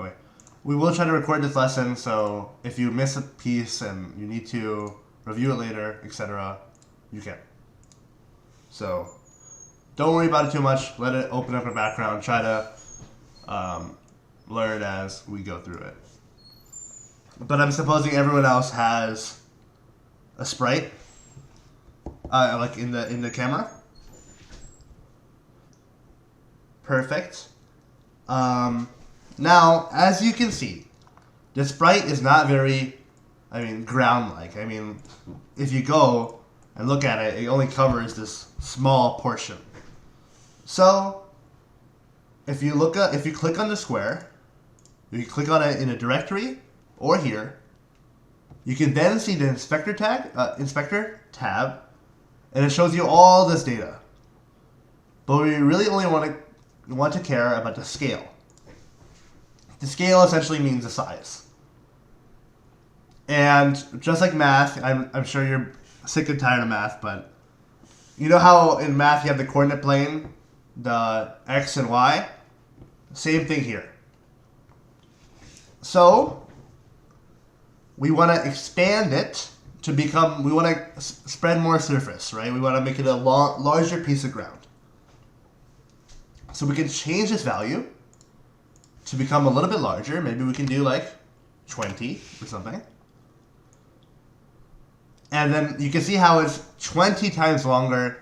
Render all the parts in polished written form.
Okay. We will try to record this lesson, so if you miss a piece and you need to review it later, etc., you can. So don't worry about it too much. Let it open up in the background. Try to learn as we go through it. But I'm supposing everyone else has a sprite, like in the camera. Perfect. Now, as you can see, the sprite is not very, ground-like. If you go and look at it, it only covers this small portion. So, if you click on the square, you can click on it in a directory or here. You can then see the inspector tab, and it shows you all this data. But we really only want to care about the scale. The scale essentially means the size. And just like math, I'm sure you're sick and tired of math, but you know how in math you have the coordinate plane, the x and y? Same thing here. So we want to expand it to become, we want to spread more surface, right? We want to make it a larger piece of ground. So we can change this value to become a little bit larger. Maybe we can do like 20 or something. And then you can see how it's 20 times longer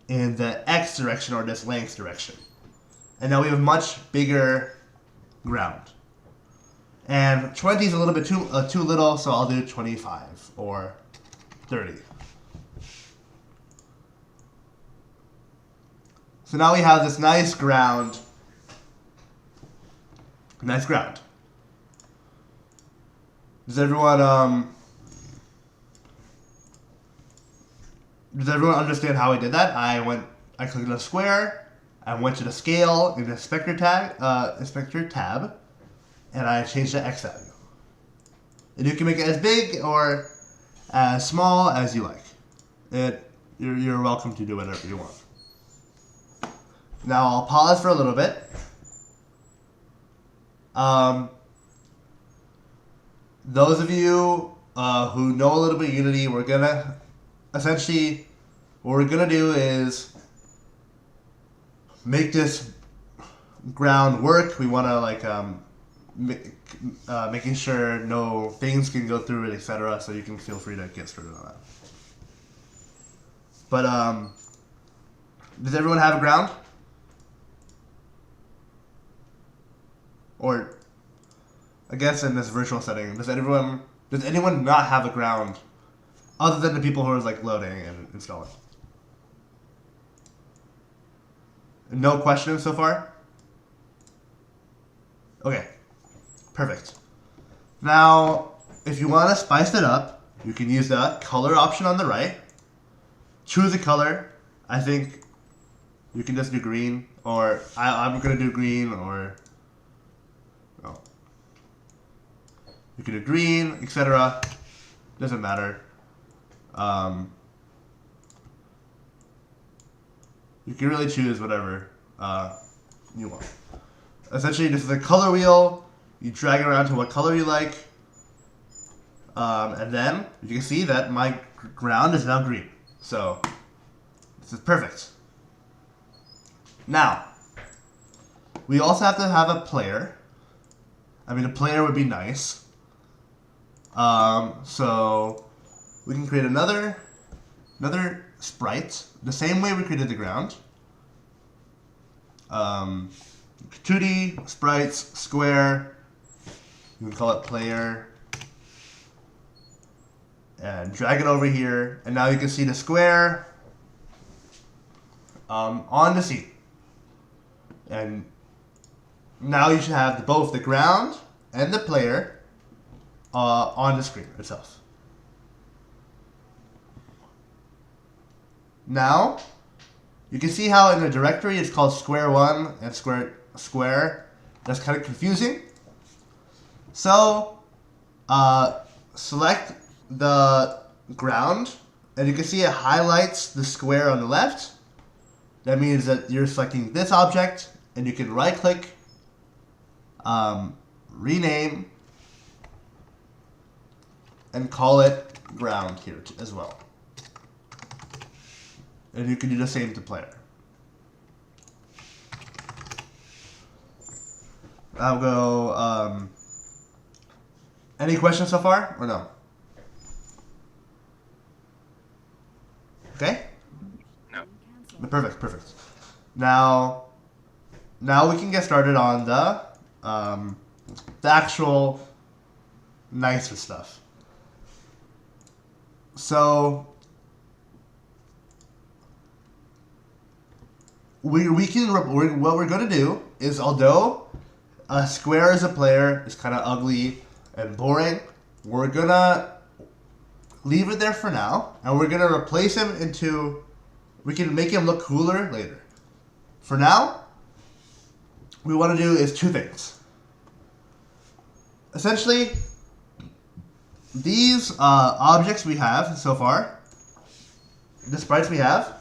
in the x direction or this length direction. And now we have much bigger ground. And 20 is a little bit too little, so I'll do 25 or 30. So now we have this nice ground. Nice ground. Does everyone understand how I did that? I clicked on the square, I went to the scale in the inspector tab, and I changed the x value. And you can make it as big or as small as you like. You're welcome to do whatever you want. Now I'll pause for a little bit. Those of you who know a little bit of Unity, we're gonna essentially, what we're gonna do is make this ground work. We want to making sure no things can go through it, etc. So you can feel free to get started on that. But does everyone have a ground? Or I guess in this virtual setting, does anyone not have a ground other than the people who are like loading and installing? No questions so far? Okay, perfect. Now, if you want to spice it up, you can use the color option on the right. Choose a color. I think you can just do green, or I'm going to do green, or you can do green, etc. Doesn't matter. You can really choose whatever you want. Essentially, this is a color wheel. You drag it around to what color you like. And then you can see that my ground is now green. So this is perfect. Now, we also have to have a player. A player would be nice. So we can create another sprite the same way we created the ground. 2D sprites, square. You can call it player, and drag it over here, and now you can see the square on the scene. And now you should have both the ground and the player on the screen itself. Now, you can see how in the directory it's called square1 and square. That's kind of confusing. So, select the ground, and you can see it highlights the square on the left. That means that you're selecting this object, and you can right-click rename, and call it ground here as well. And you can do the same to player. I'll go, any questions so far, or no? Okay? No. Perfect. Now we can get started on the actual nicer stuff. So what we're going to do is, although a square as a player is kind of ugly and boring, we're going to leave it there for now, and we're going to replace him into, we can make him look cooler later. For now, what we want to do is two things. Essentially, these objects we have so far, the sprites we have,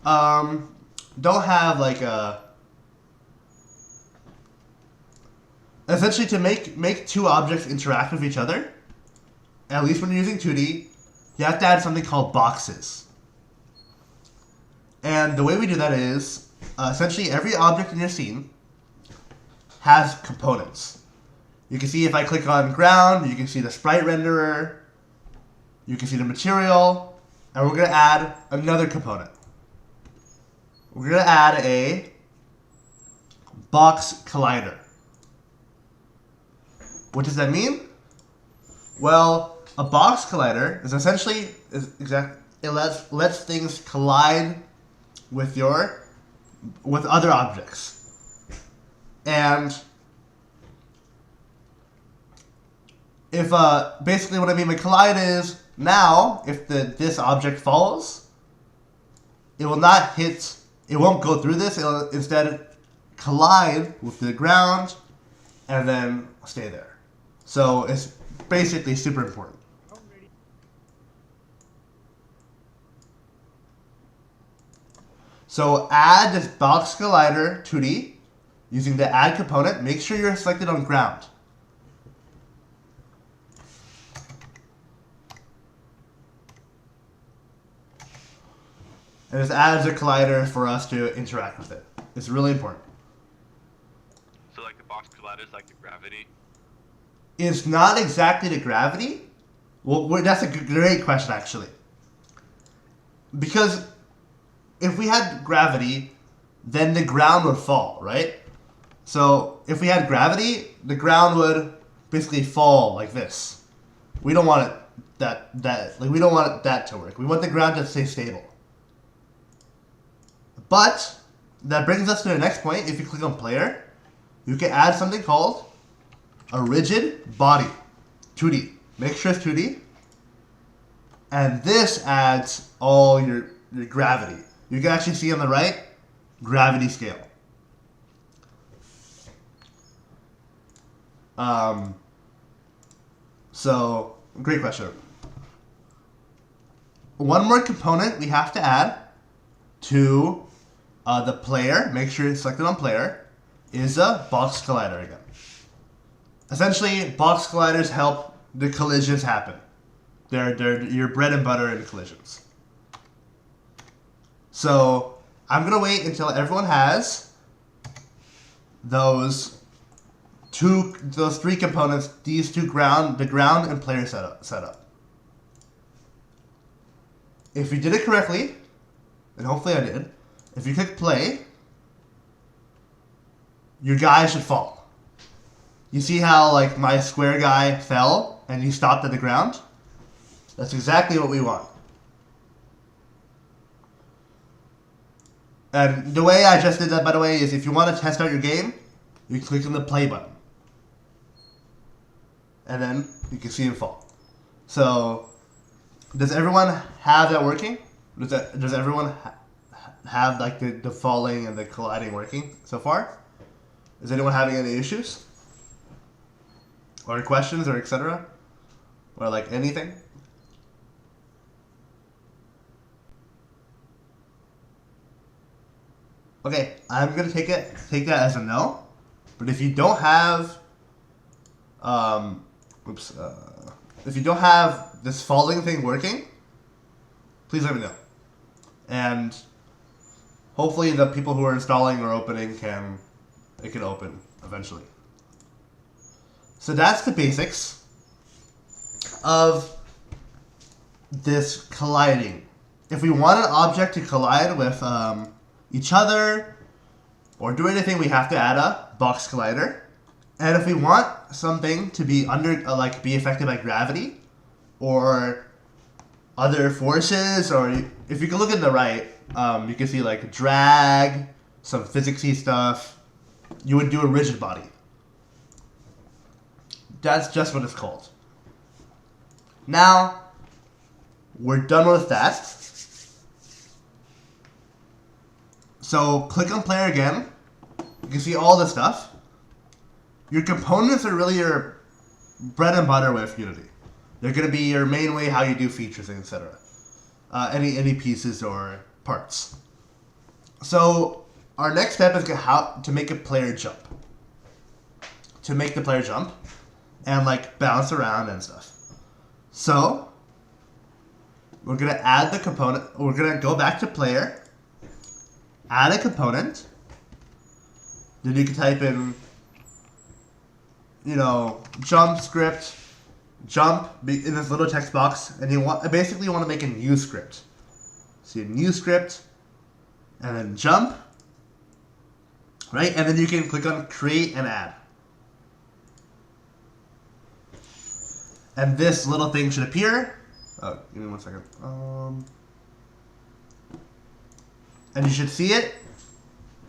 don't have like a... Essentially, to make two objects interact with each other, at least when you're using 2D, you have to add something called boxes. And the way we do that is, essentially every object in your scene has components. You can see if I click on ground, you can see the sprite renderer, you can see the material, and we're going to add another component. We're going to add a box collider. What does that mean? Well, a box collider is essentially it lets things collide with other objects. And if basically what I mean by collide is, now if this object falls, it will not hit, it won't go through this, it'll instead collide with the ground and then stay there. So it's basically super important. So add this box collider 2D using the add component. Make sure you're selected on ground. And this adds a collider for us to interact with it. It's really important. So like the box collider is like the gravity? It's not exactly the gravity. Well, that's a great question, actually. Because if we had gravity, then the ground would fall, right? So if we had gravity, the ground would basically fall like this. We don't want it we don't want that to work. We want the ground to stay stable. But that brings us to the next point. If you click on player, you can add something called a rigid body 2D. Make sure it's 2D. And this adds all your gravity. You can actually see on the right, gravity scale. So, great question. One more component we have to add to the player, make sure it's selected on player, is a box collider again. Essentially, box colliders help the collisions happen. They're your bread and butter in collisions. So I'm gonna wait until everyone has those three components, these two the ground and player setup. If you did it correctly, and hopefully I did, if you click play, your guy should fall. You see how like my square guy fell and he stopped at the ground? That's exactly what we want. And the way I just did that, by the way, is if you want to test out your game, you click on the play button. And then you can see him fall. So, does everyone have that working? Does everyone have like the falling and the colliding working so far? Is anyone having any issues? Or questions or etc.? Or like anything? Okay, I'm gonna take that as a no. But if you don't have oops. If you don't have this following thing working, please let me know. And hopefully the people who are installing or opening it can open eventually. So that's the basics of this colliding. If we want an object to collide with each other or do anything, we have to add a box collider. And if we want something to be be affected by gravity or other forces, or if you can look in the right, you can see like drag, some physicsy stuff. You would do a rigid body. That's just what it's called. Now, we're done with that. So click on player again. You can see all this stuff. Your components are really your bread and butter with Unity. They're going to be your main way how you do features, etc. Any pieces or parts. So our next step is how to make a player jump. To make the player jump and like bounce around and stuff. So we're going to add the component. We're going to go back to player, add a component. Then you can type in, jump script, jump in this little text box, and you basically want to make a new script. So a new script, and then jump, right? And then you can click on create and add. And this little thing should appear. Oh, give me 1 second. And you should see it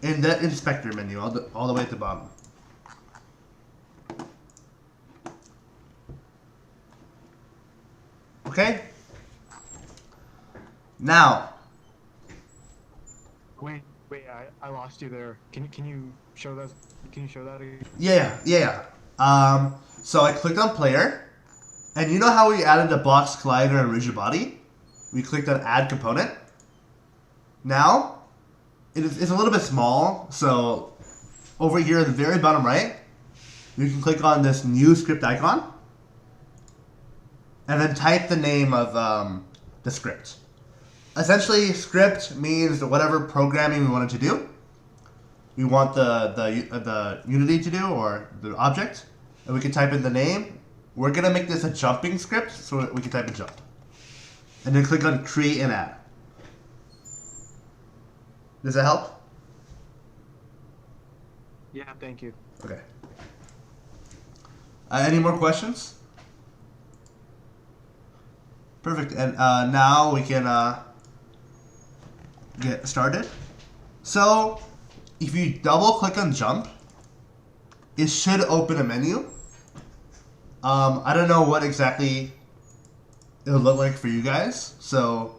in the inspector menu, all the way at the bottom. Okay. Now. Wait, I lost you there. Can you show that? Can you show that again? Yeah. So I clicked on player, and you know how we added the box collider and rigid body? We clicked on add component. Now, it's a little bit small, so over here at the very bottom right, you can click on this new script icon, and then type the name of the script. Essentially, script means whatever programming we wanted to do. We want the Unity to do, or the object, and we can type in the name. We're gonna make this a jumping script, so we can type in jump, and then click on create and add. Does that help? Yeah, thank you. Okay. Any more questions? Perfect. And now we can get started. So, if you double click on jump, it should open a menu. I don't know what exactly it'll look like for you guys. So,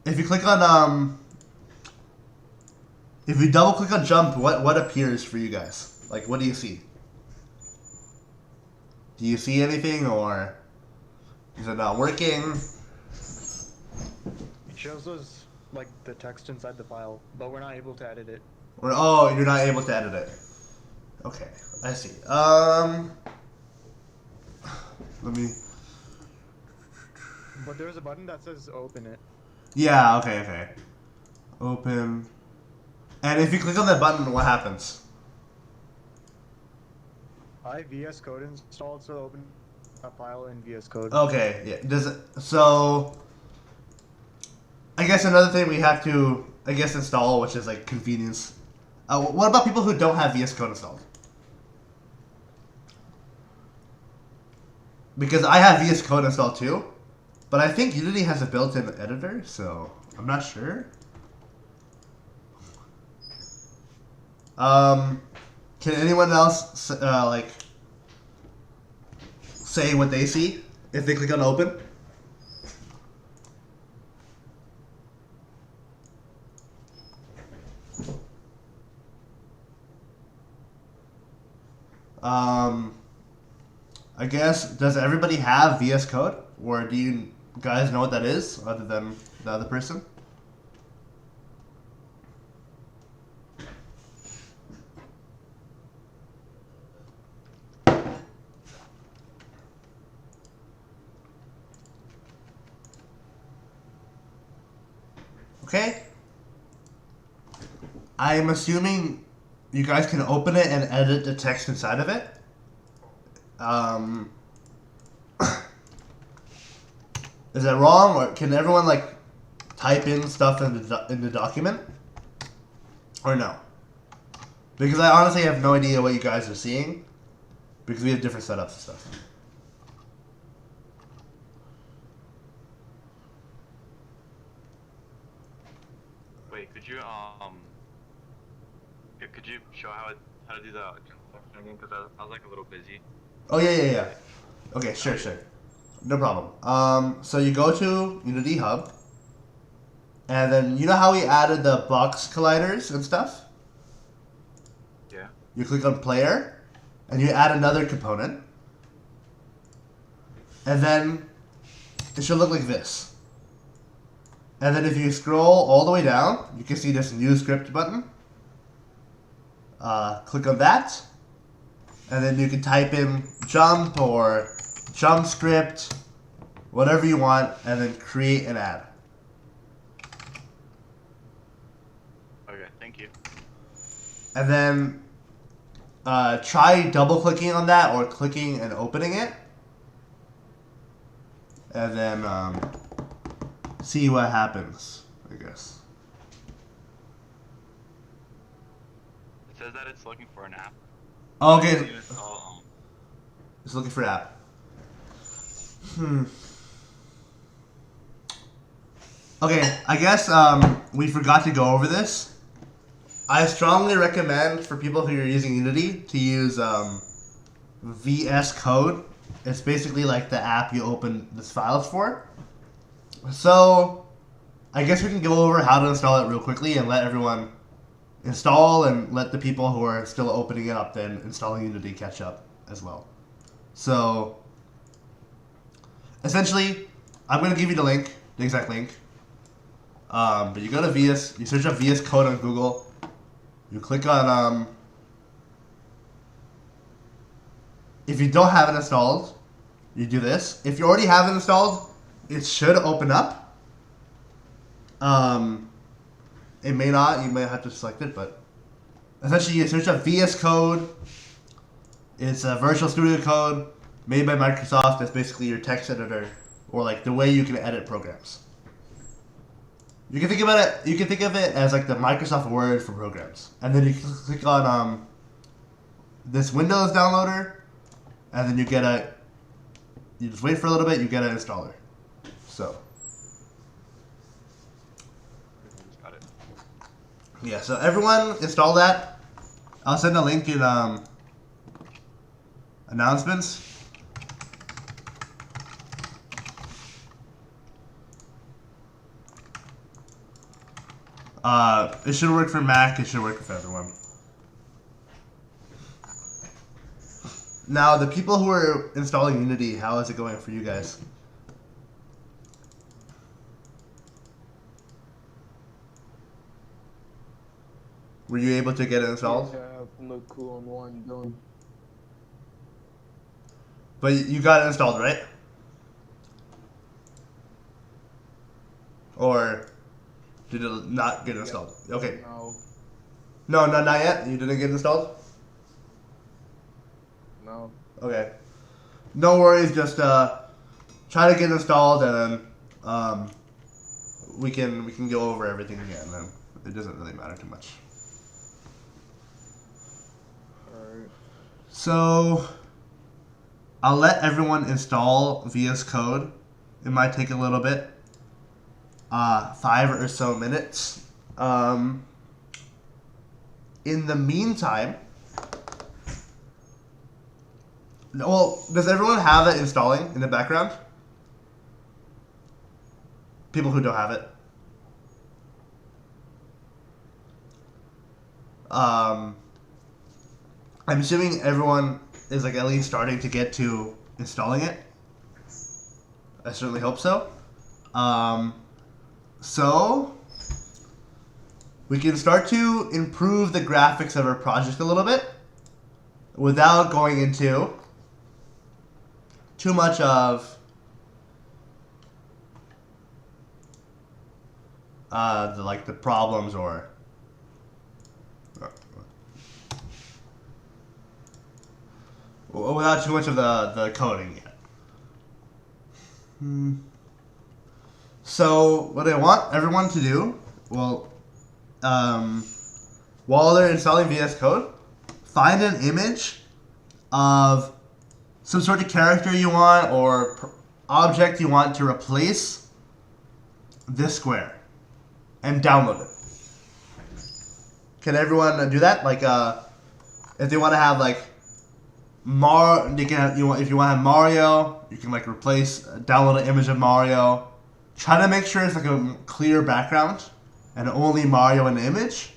if you click on if you double click on jump, what appears for you guys? Like, what do you see? Do you see anything, or is it not working? It shows us like the text inside the file, but we're not able to edit it. Oh, you're not able to edit it. Okay, I see. Let me. But there's a button that says open it. Yeah. Okay. Open. And if you click on that button, what happens? I have VS Code installed, so open a file in VS Code. Okay. Yeah. Does it? So. I guess another thing we have to, install, which is like convenience. What about people who don't have VS Code installed? Because I have VS Code installed too, but I think Unity has a built-in editor, so I'm not sure. Can anyone else say what they see if they click on open? I guess, does everybody have VS Code? Or do you guys know what that is, other than the other person? Okay. I'm assuming you guys can open it and edit the text inside of it. Is that wrong, or can everyone like type in stuff in the document, or no? Because I honestly have no idea what you guys are seeing, because we have different setups and stuff. Wait, could you could you show how to do the construction again? Because I was like a little busy. Oh yeah. Okay, sure. No problem. So you go to Unity Hub, and then you know how we added the box colliders and stuff? Yeah. You click on Player, and you add another component, and then it should look like this. And then if you scroll all the way down, you can see this New Script button. Click on that, and then you can type in jump or jump script, whatever you want, and then create an ad. Okay, thank you. And then try double clicking on that or clicking and opening it, and then see what happens, I guess. It says that it's looking for an app. Okay. You install, It's looking for an app. Okay, I guess we forgot to go over this. I strongly recommend for people who are using Unity to use VS Code. It's basically like the app you open this files for. So I guess we can go over how to install it real quickly and let everyone install, and let the people who are still opening it up then installing Unity catch up as well. So essentially, I'm going to give you the link, the exact link. But you go to VS, you search up VS Code on Google, you click on, if you don't have it installed, you do this. If you already have it installed, it should open up. It may not, you may have to select it, but essentially you search up VS Code. It's a Virtual Studio Code made by Microsoft. It's basically your text editor, or like the way you can edit programs. You can think about it. You can think of it as like the Microsoft Word for programs, and then you can click on this Windows downloader, and then you get a. You just wait for a little bit. You get an installer. So. got it. Yeah. So everyone install that. I'll send a link in announcements. It should work for Mac. It should work for everyone. Now, the people who are installing Unity, how is it going for you guys? Were you able to get it installed? Yeah, look cool on one done. But you got it installed, right? Or did it not get installed? Okay. No. No, not yet? You didn't get installed? No. Okay. No worries, just try to get installed, and then we can go over everything again, and then it doesn't really matter too much. Alright. So I'll let everyone install VS Code. It might take a little bit. 5 or so minutes. In the meantime, well, does everyone have it installing in the background? People who don't have it. I'm assuming everyone is like at least starting to get to installing it. I certainly hope so. So we can start to improve the graphics of our project a little bit without going into too much of the problems or without too much of the coding yet. So what I want everyone to do, well, while they're installing VS Code, find an image of some sort of character you want or object you want to replace this square and download it. Can everyone do that? Like, if they want to have like they can have, if you want to have Mario, you can like download an image of Mario. Try to make sure it's like a clear background and only Mario in the image.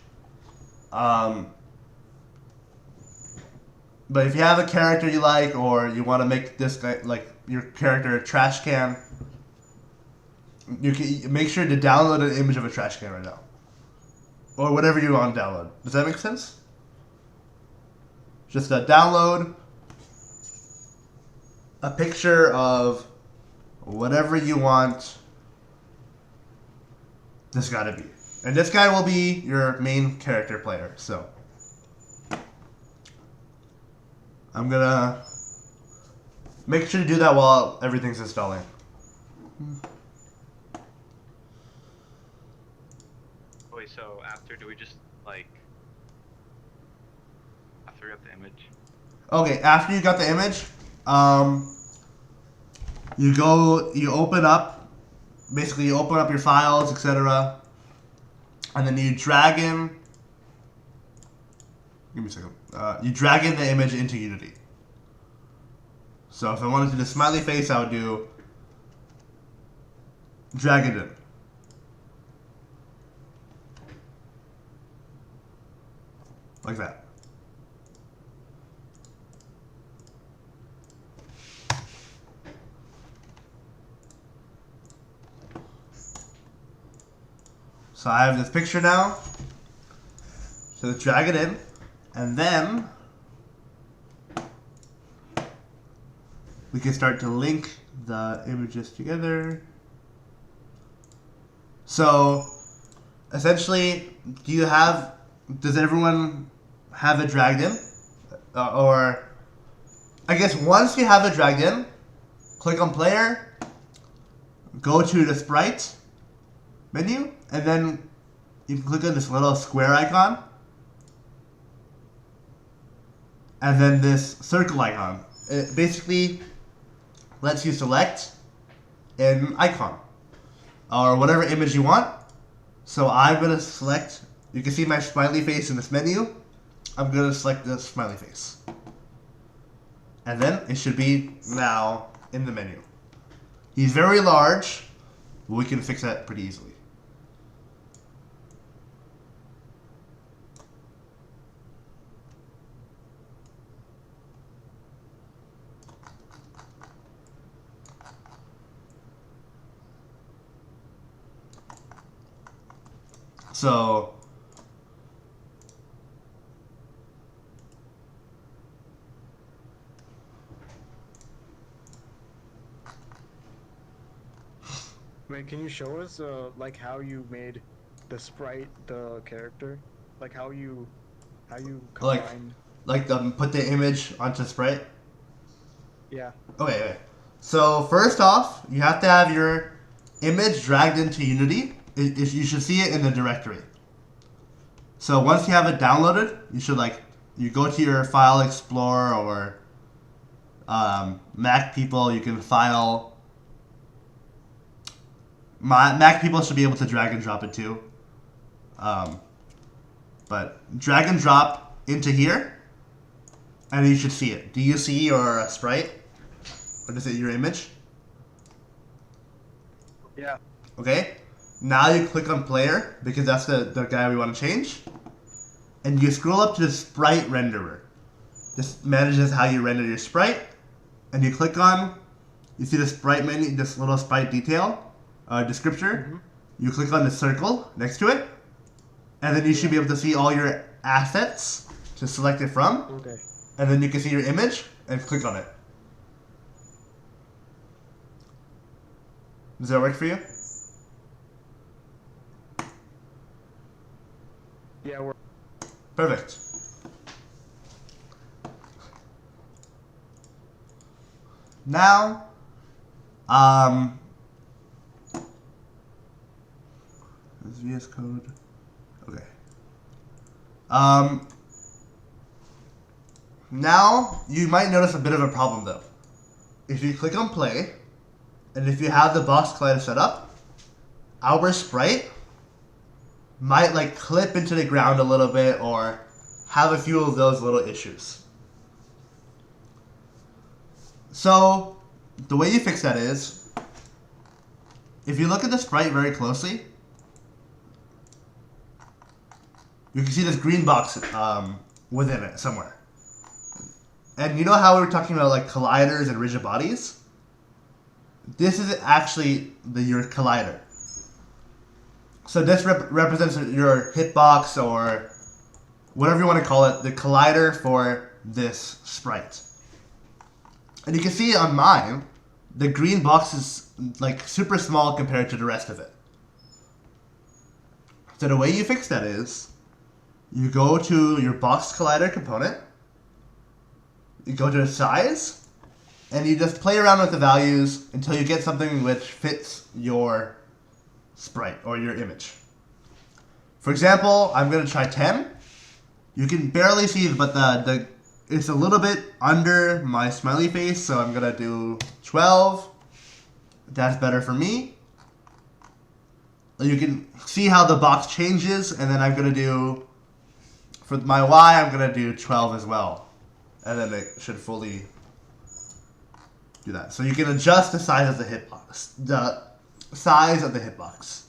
But if you have a character you like, or you want to make this guy, like your character, a trash can, you can make sure to download an image of a trash can right now, or whatever you want to download. Does that make sense? Just download a picture of whatever you want this guy to be, and this guy will be your main character player. So I'm gonna make sure to do that while everything's installing. Wait, so after, do we just, like, after we got the image? Okay, after you got the image, you open up your files, etc. And then you drag in, give me a second. You drag in the image into Unity. So if I wanted to do the smiley face, I would do drag it in. Like that. So I have this picture now. So let's drag it in. And then we can start to link the images together. So essentially, does everyone have it dragged in? Or I guess once you have it dragged in, click on player, go to the sprite menu, and then you can click on this little square icon. And then this circle icon. It basically lets you select an icon or whatever image you want. So I'm going to select, you can see my smiley face in this menu. I'm going to select the smiley face. And then it should be now in the menu. He's very large, but we can fix that pretty easily. So Wait, can you show us like how you made the sprite the character? Like how you combined? Like put the image onto Sprite? Yeah. Okay. So first off, you have to have your image dragged into Unity. You should see it in the directory. So once you have it downloaded, you go to your File Explorer or Mac people. You can file. Mac people should be able to drag and drop it too. But drag and drop into here, and you should see it. Do you see your sprite? Or is it your image? Yeah. Okay. Now you click on player, because that's the guy we want to change. And you scroll up to the sprite renderer. This manages how you render your sprite. And you click on, you see the sprite menu, this little sprite detail, descriptor. Mm-hmm. You click on the circle next to it. And then you should be able to see all your assets to select it from. Okay. And then you can see your image and click on it. Does that work for you? Yeah, we're Perfect. Now, this VS Code. Okay. Now you might notice a bit of a problem though. If you click on play, and if you have the box collider set up, our sprite might like clip into the ground a little bit or have a few of those little issues. So the way you fix that is, if you look at the sprite very closely, you can see this green box within it somewhere. And you know how we were talking about like colliders and rigid bodies? This is actually your collider. So this represents your hitbox or whatever you want to call it, the collider for this sprite. And you can see on mine, the green box is like super small compared to the rest of it. So the way you fix that is, you go to your box collider component, you go to the size, and you just play around with the values until you get something which fits your sprite or your image. For example, I'm going to try 10. You can barely see, but it's a little bit under my smiley face, so I'm going to do 12. That's better for me. You can see how the box changes, and then I'm going to do, for my Y, I'm going to do 12 as well. And then it should fully do that. So you can adjust the size of the hitbox. The size of the hitbox.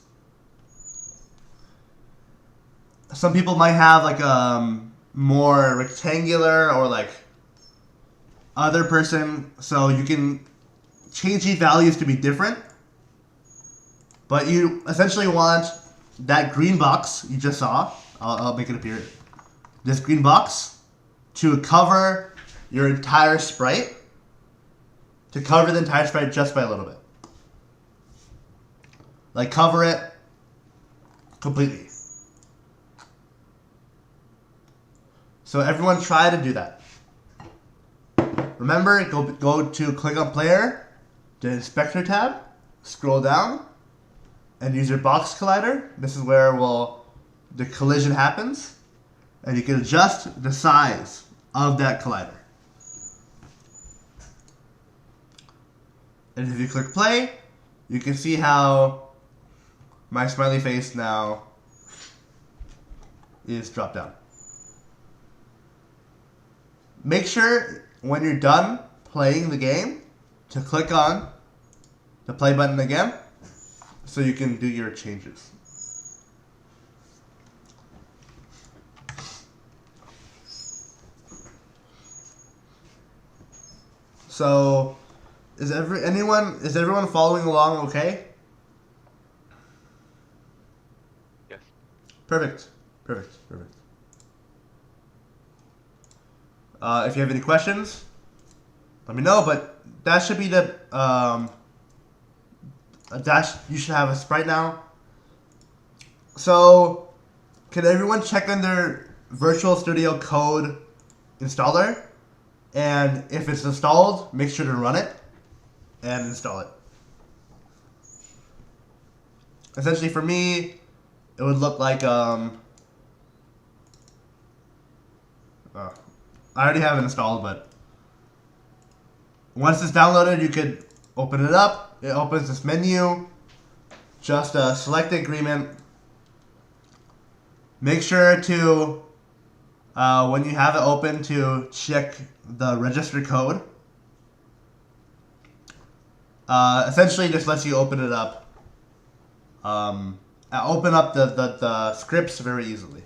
Some people might have like a more rectangular or like other person, so you can change these values to be different. But you essentially want that green box you just saw. I'll make it appear. This green box to cover your entire sprite. To cover the entire sprite just by a little bit. Like cover it completely. So everyone try to do that. Remember, go to click on player, the inspector tab, scroll down, and use your box collider. This is where the collision happens. And you can adjust the size of that collider. And if you click play, you can see how my smiley face now is dropped down. Make sure when you're done playing the game to click on the play button again so you can do your changes. So is everyone following along okay? Yes. Perfect. If you have any questions, let me know. But that should be the you should have a sprite now. So, can everyone check on their Virtual Studio Code installer? And if it's installed, make sure to run it and install it. Essentially, for me, it would look like I already have it installed, but once it's downloaded, you could open it up. It opens this menu. Just select the agreement. Make sure to, when you have it open, to check the register code. Essentially, just lets you open it up. Open up the scripts very easily.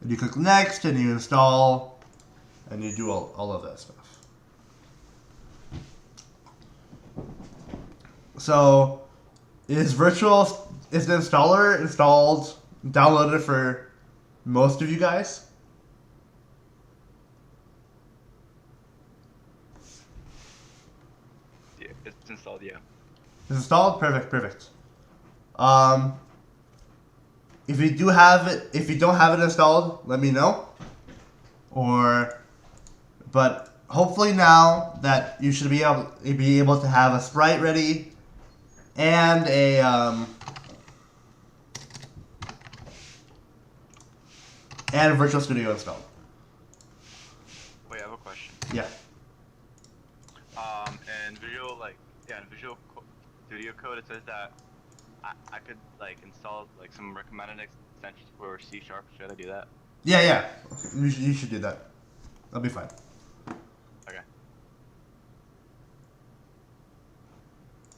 And you click next, and you install, and you do all of that stuff. So, is the installer installed, downloaded for most of you guys? Yeah, it's installed. Yeah. It's installed? Perfect. if you do have it, if you don't have it installed, let me know. But hopefully now that you should be able to have a sprite ready and and Virtual Studio installed. Wait, I have a question. Yeah. In Visual Studio Code, it says that I could like install like some recommended extensions for C#. Should I do that? Yeah. You should do that. That'll be fine. Okay.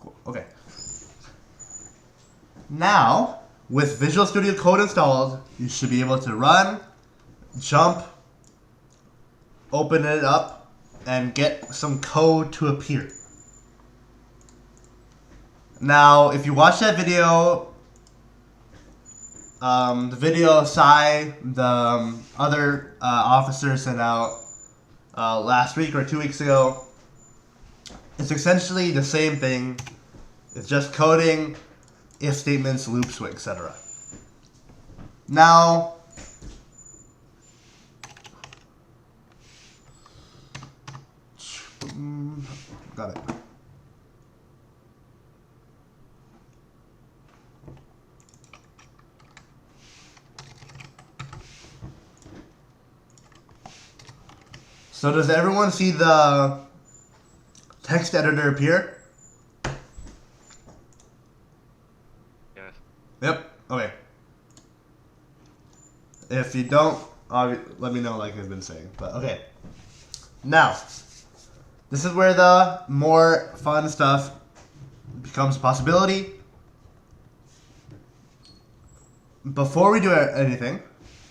Cool. Okay. Now, with Visual Studio Code installed, you should be able to run, jump, open it up, and get some code to appear. Now, if you watch that video, the video Sai, the other officer, sent out last week or 2 weeks ago, it's essentially the same thing. It's just coding, if statements, loops, etc. Now, got it. So does everyone see the text editor appear? Yes. Yep. Okay. If you don't, let me know like I've been saying. But okay. Now, this is where the more fun stuff becomes a possibility. Before we do anything,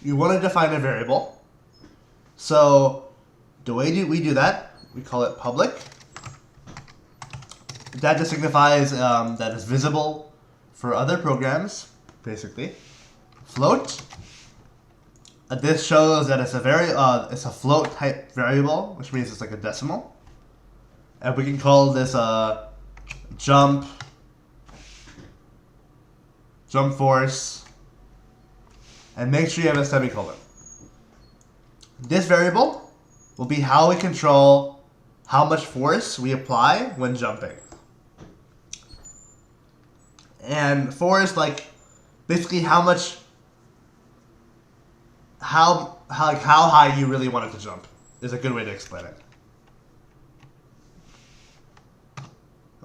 you want to define a variable. So the way we do that, we call it public. That just signifies that it's visible for other programs, basically. Float. This shows that it's a float type variable, which means it's like a decimal. And we can call this jump force, and make sure you have a semicolon. This variable will be how we control how much force we apply when jumping. And force, like, basically how high you really want it to jump is a good way to explain it.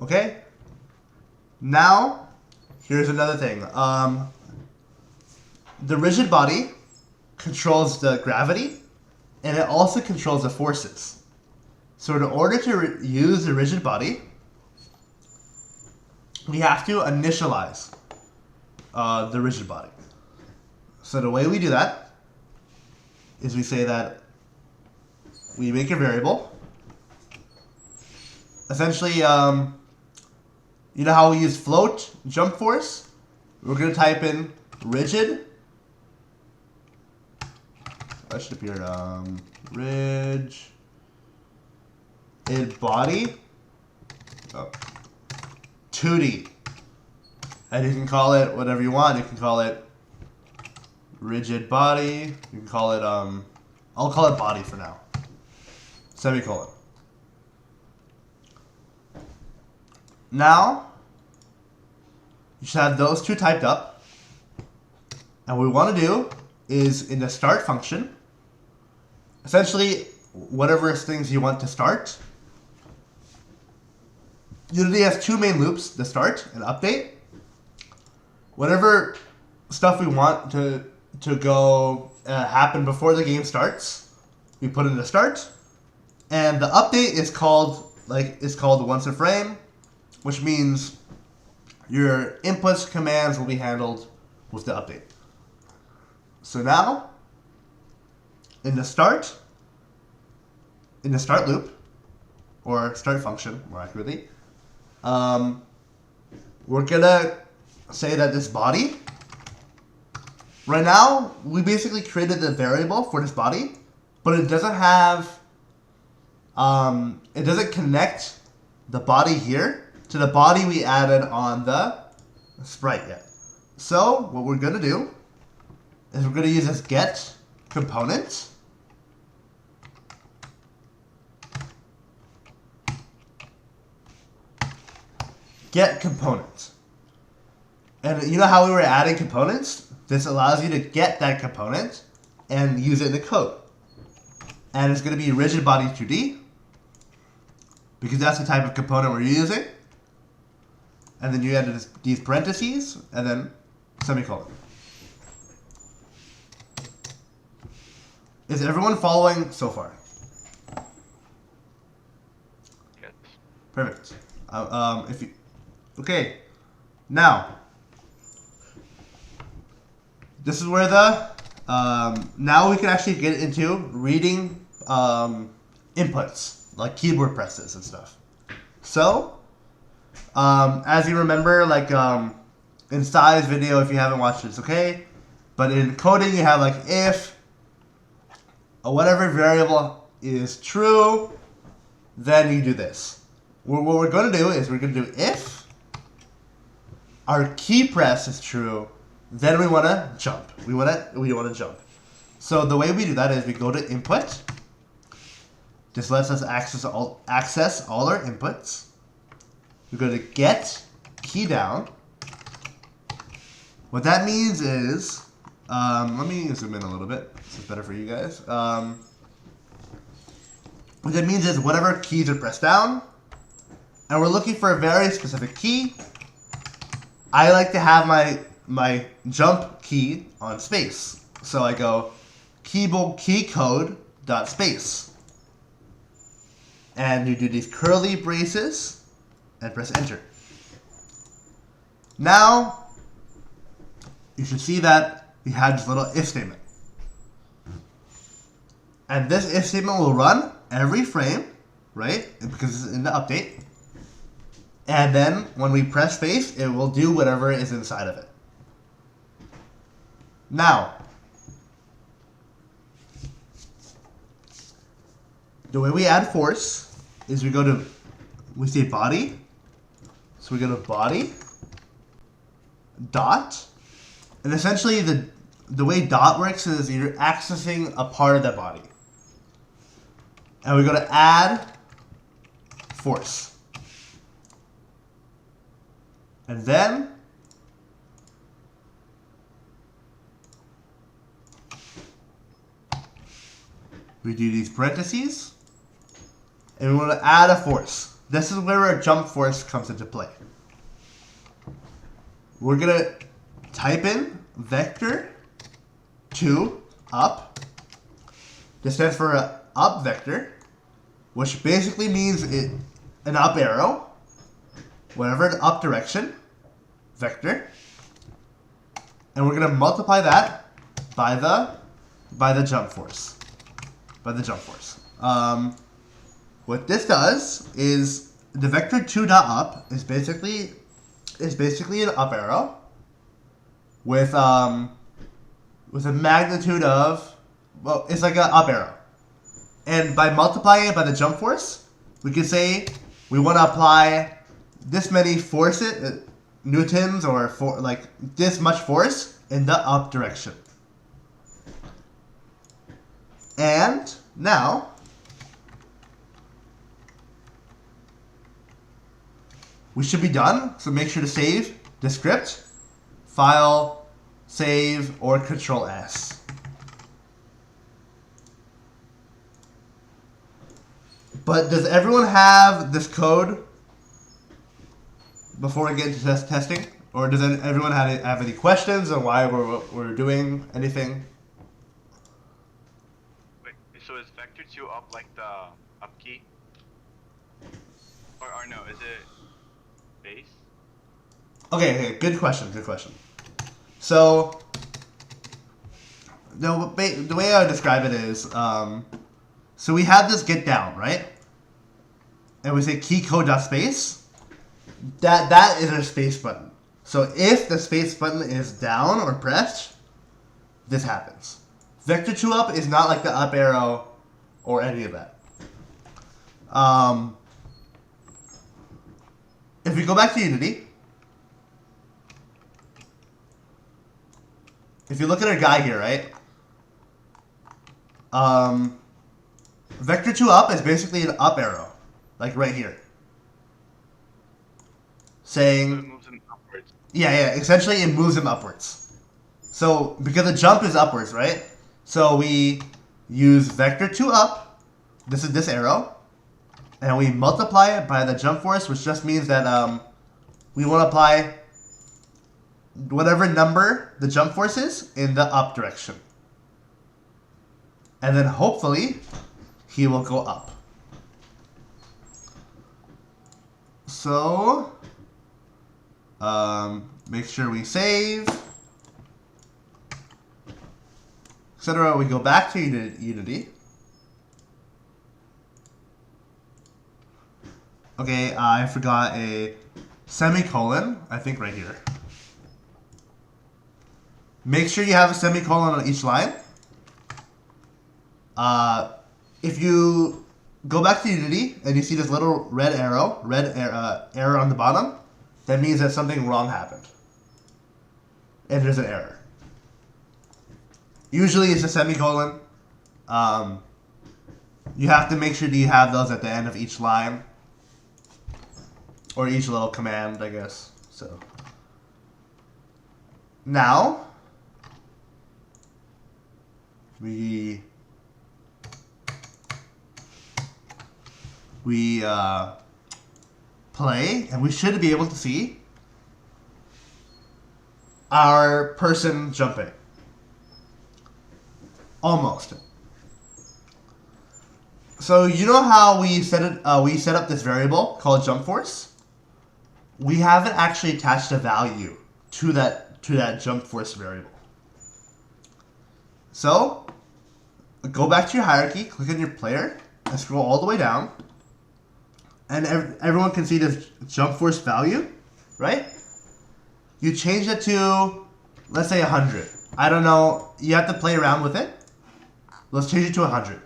Okay? Now, here's another thing. The rigid body controls the gravity, and it also controls the forces. So in order to use the rigid body, we have to initialize the rigid body. So the way we do that is we say that we make a variable. Essentially, you know how we use float jump force? We're going to type in rigid. That should appear rigid body 2D. And you can call it whatever you want. You can call it rigid body. You can call it I'll call it body for now. Semicolon. Now you should have those two typed up. And what we want to do is in the start function, essentially whatever things you want to start. Unity has two main loops, the start and update. Whatever stuff we want to go happen before the game starts, we put in the start. And the update is called once a frame, which means your inputs commands will be handled with the update. So now, in the start loop, or start function, more accurately, we're gonna say that this body, right now, we basically created the variable for this body, but it doesn't have, it doesn't connect the body here to the body we added on the sprite yet. So what we're gonna do is we're going to use this get component. Get component. And you know how we were adding components? This allows you to get that component and use it in the code. And it's going to be rigid body 2D because that's the type of component we're using. And then you add these parentheses and then semicolon. Is everyone following so far? Yes. Perfect. Okay, now this is where the now we can actually get into reading inputs like keyboard presses and stuff. So as you remember, like in Sai's video, if you haven't watched it, it's okay. But in coding, you have like if whatever variable is true, then you do this. What we're going to do is we're going to do if our key press is true, then we want to jump. We want to jump. So the way we do that is we go to input. This lets us access all our inputs. We go to get key down. What that means is, let me zoom in a little bit. This is better for you guys. What that means is whatever keys are pressed down, and we're looking for a very specific key. I like to have my jump key on space. So I go keyboard key code dot space. And you do these curly braces and press enter. Now you should see that we have this little if statement. And this if statement will run every frame, right? Because it's in the update. And then when we press space, it will do whatever is inside of it. Now, the way we add force is we say body. So we go to body, dot, and essentially the way dot works is you're accessing a part of that body. And we go to add force. And then we do these parentheses, and we want to add a force. This is where our jump force comes into play. We're going to type in vector 2 up. This stands for an up vector, which basically means an up arrow. Whatever an up direction vector, and we're going to multiply that by the jump force. What this does is the vector 2 dot up is basically an up arrow with a magnitude of, well, it's like an up arrow, and by multiplying it by the jump force, we can say we want to apply this many forces, newtons, or like this much force in the up direction. And now we should be done. So make sure to save the script, file, save, or Control S. But does everyone have this code before we get into testing? Or does everyone have any questions on why we're doing anything? Wait, so is vector 2 up like the up key? Or no, is it base? Okay, good question. So the way I would describe it is, so we have this get down, right? And we say key code dot space. That is our space button. So if the space button is down or pressed, this happens. Vector 2 up is not like the up arrow or any of that. If we go back to Unity, if you look at our guy here, right? Vector 2 up is basically an up arrow, like right here. So it Saying, moves him upwards. yeah, essentially it moves him upwards. So, because the jump is upwards, right? So we use vector 2 up, this is this arrow, and we multiply it by the jump force, which just means that we want to apply whatever number the jump force is in the up direction. And then hopefully, he will go up. So, make sure we save, etc. We go back to Unity. Okay, I forgot a semicolon, I think right here. Make sure you have a semicolon on each line. If you go back to Unity and you see this little red arrow on the bottom, that means that something wrong happened. And there's an error. Usually it's a semicolon. You have to make sure that you have those at the end of each line. Or each little command, I guess. So now we play, and we should be able to see our person jumping. Almost. So you know how we set it? We set up this variable called jump force. We haven't actually attached a value to that jump force variable. So go back to your hierarchy, click on your player, and scroll all the way down. And everyone can see this jump force value, right? You change it to, let's say 100. I don't know. You have to play around with it. Let's change it to 100.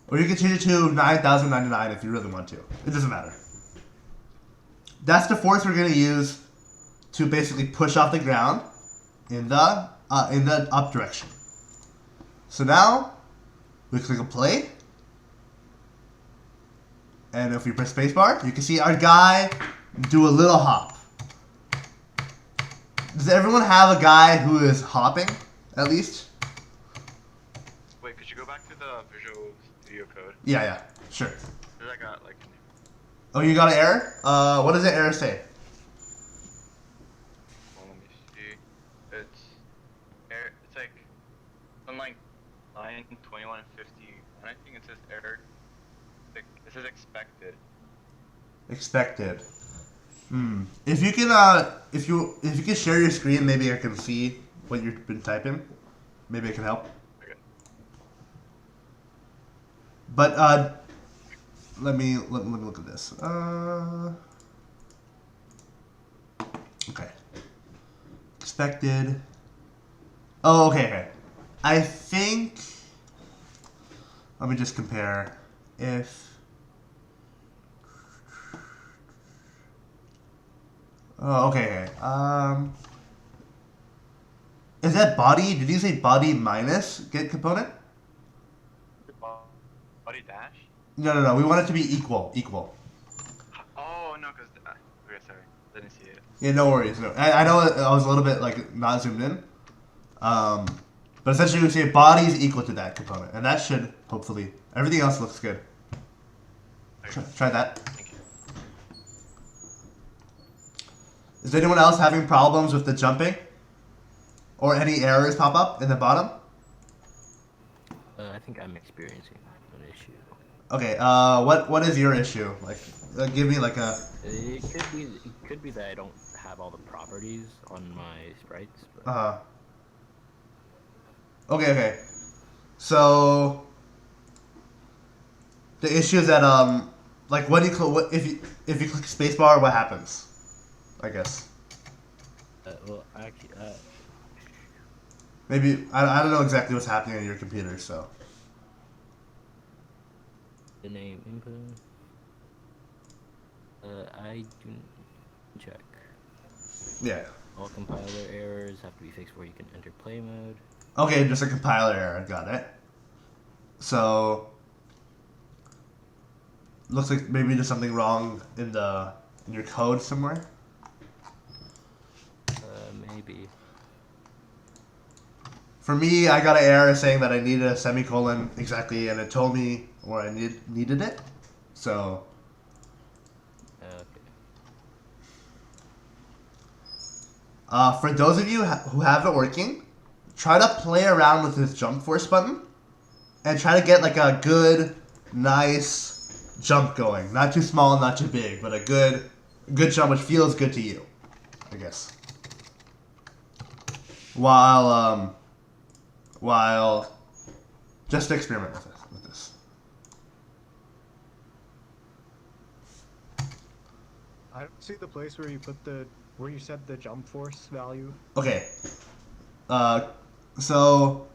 Or you can change it to 9,099 if you really want to. It doesn't matter. That's the force we're going to use to basically push off the ground in the up direction. So now we click on play. And if we press spacebar, you can see our guy do a little hop. Does everyone have a guy who is hopping, at least? Wait, could you go back to the Visual Studio Code? Yeah, sure. Cause I got like. Oh, you got an error? What does the error say? Well, let me see. It's like on line 21 and 50, and I think it says error. It says expected. Expected. If you can share your screen, maybe I can see what you've been typing. Maybe I can help. Okay. But let me look at this. Okay. Expected. Oh, okay. I think. Let me just compare. If. Oh, okay. Is that body? Did you say body minus get component? Body dash? No. We want it to be equal. Oh no, cause okay, sorry, didn't see it. Yeah, no worries. No, I know I was a little bit like not zoomed in. But essentially we say body is equal to that component, and that should hopefully everything else looks good. Try that. Thank you. Is anyone else having problems with the jumping? Or any errors pop up in the bottom? I think I'm experiencing an issue. Okay, what is your issue? Like, give me like a... It could be that I don't have all the properties on my sprites. But... Okay. So the issue is that like when you if you click spacebar, what happens? I guess. Well, actually, Maybe I don't know exactly what's happening on your computer, so. the name input. I do check. Yeah. All compiler errors have to be fixed before you can enter play mode. Okay, just a compiler error. Got it. So looks like maybe there's something wrong in your code somewhere. Maybe. For me, I got an error saying that I needed a semicolon exactly, and it told me where I needed it. So Okay. for those of you who have it working, try to play around with this jump force button and try to get like a good, nice jump going. Not too small, not too big, but a good jump which feels good to you, I guess. While just experiment with this. I don't see the place where you set the jump force value. Okay. So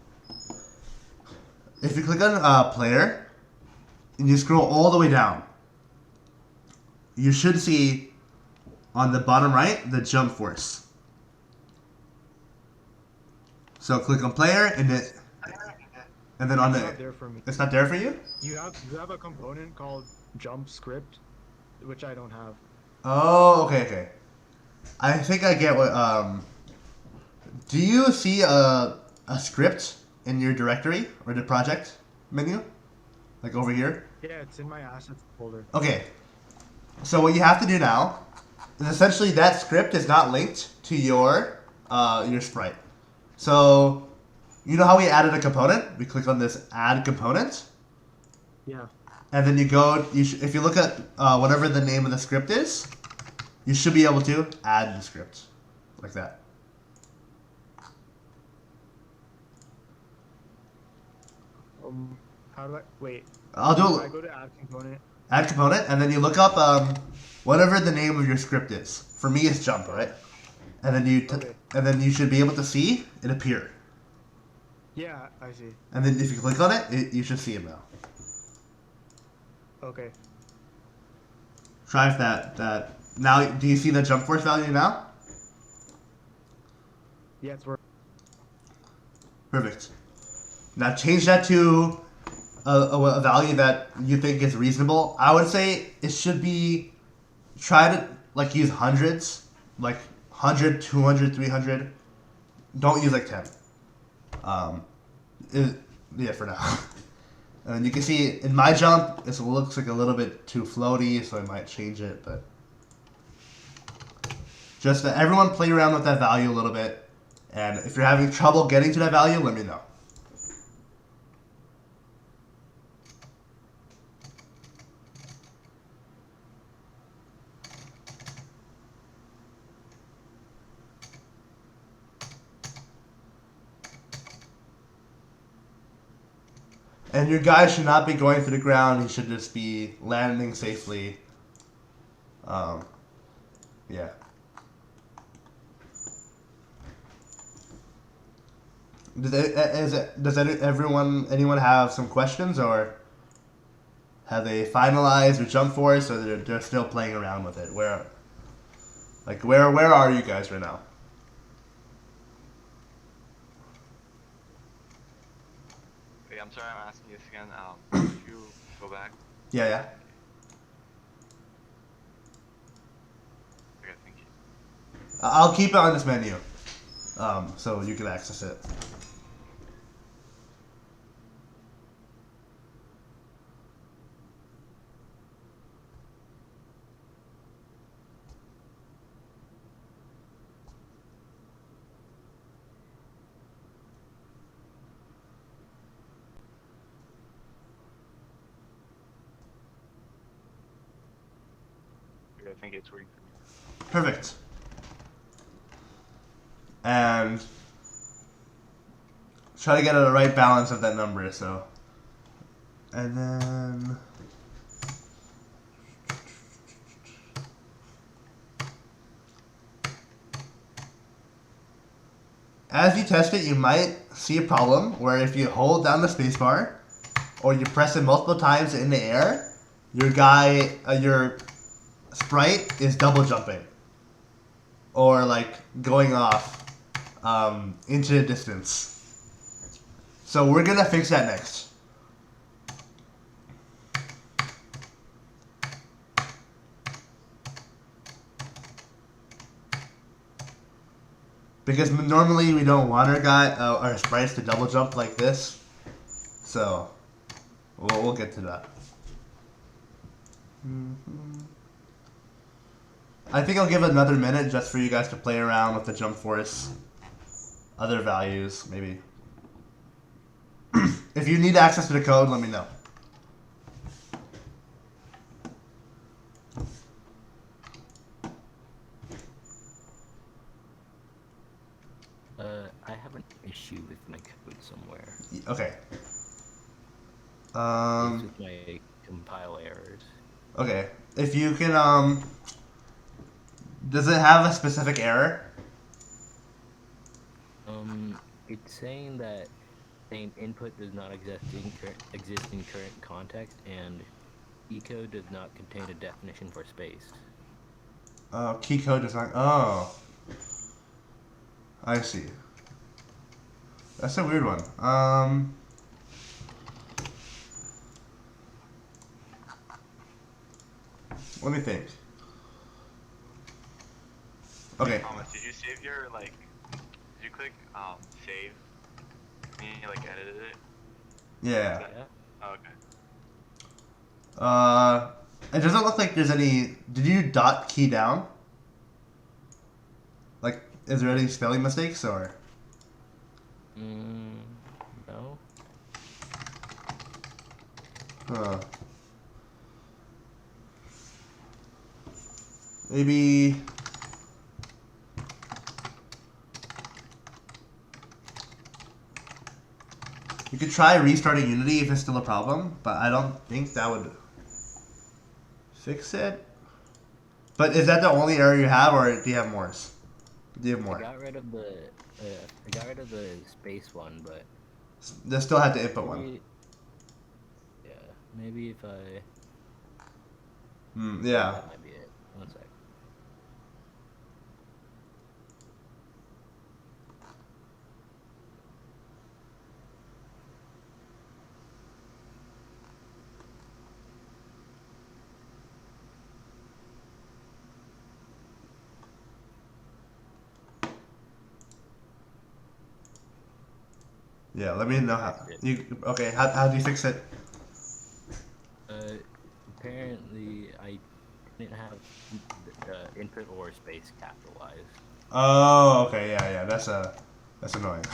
if you click on player and you scroll all the way down, you should see on the bottom right the jump force. So click on player and then on It's the not there for me. it's not there for you? You have a component called jump script, which I don't have. Oh, okay. I think I get what do you see a script in your directory or the project menu? Like over here? Yeah, it's in my assets folder. Okay. So what you have to do now is essentially that script is not linked to your sprite. So you know how we added a component? We click on this add component, Yeah. and then you go. If you look at whatever the name of the script is, you should be able to add the script like that. How do I wait? I'll Do do I go to add component? add component, and then you look up whatever the name of your script is. For me, it's jump, right? And then Okay. and then you should be able to see it appear. Yeah, I see. And then if you click on it, you should see it now. Okay. Try if that now. Do you see the jump force value now? Yeah, it's working. Perfect. Now change that to a value that you think is reasonable. I would say it should be, try to like use hundreds, like 100, 200, 300. Don't use like 10. Yeah, for now. And you can see in my jump, it looks like a little bit too floaty, so I might change it. But just everyone play around with that value a little bit. And if you're having trouble getting to that value, let me know. And your guy should not be going to the ground. He should just be landing safely. Yeah. Does anyone have some questions, or have they finalized their jump force, or they're still playing around with it? Where are you guys right now? Wait, I'm sorry, I'm asking this again. Could you go back? Yeah. Okay, thank you. I'll keep it on this menu, so you can access it. Okay, I think it's working for me. Perfect. And try to get a right balance of that number, so. And then as you test it, you might see a problem where if you hold down the spacebar or you press it multiple times in the air, your sprite is double jumping. or like going off into the distance. So we're gonna fix that next. Because normally we don't want our sprites to double jump like this, so we'll get to that. I think I'll give it another minute just for you guys to play around with the jump force, other values maybe. If you need access to the code, let me know. I have an issue with my code somewhere. Okay. It's with my compile errors. Okay. If you can, does it have a specific error? It's saying that same input does not exist in current context, and eCode does not contain a definition for space. Key code does not. Oh. I see. That's a weird one. Let me think. Okay. Thomas, did you save your did you click save and you edited it? Yeah. Oh, okay. It doesn't look like there's any. Did you dot key down? Like, is there any spelling mistakes or? No. Huh. Maybe. You could try restarting Unity if it's still a problem, but I don't think that would fix it. But is that the only error you have, or do you have more? Do you have more? I got rid of the space one, but They still had the input one. maybe, yeah, maybe if I Yeah. that might be it. One sec. Yeah, let me know how. Okay, how do you fix it? Apparently I didn't have the input or space capitalized. Oh, okay, yeah, that's annoying.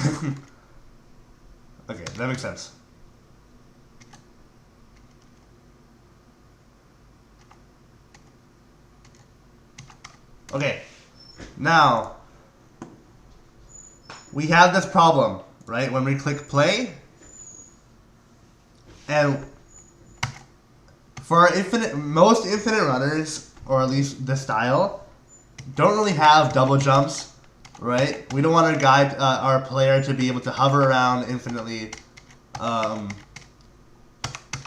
Okay, that makes sense. Okay, now we have this problem, right? When we click play, and for our most infinite runners, or at least the style, don't really have double jumps, right? We don't want our player to be able to hover around infinitely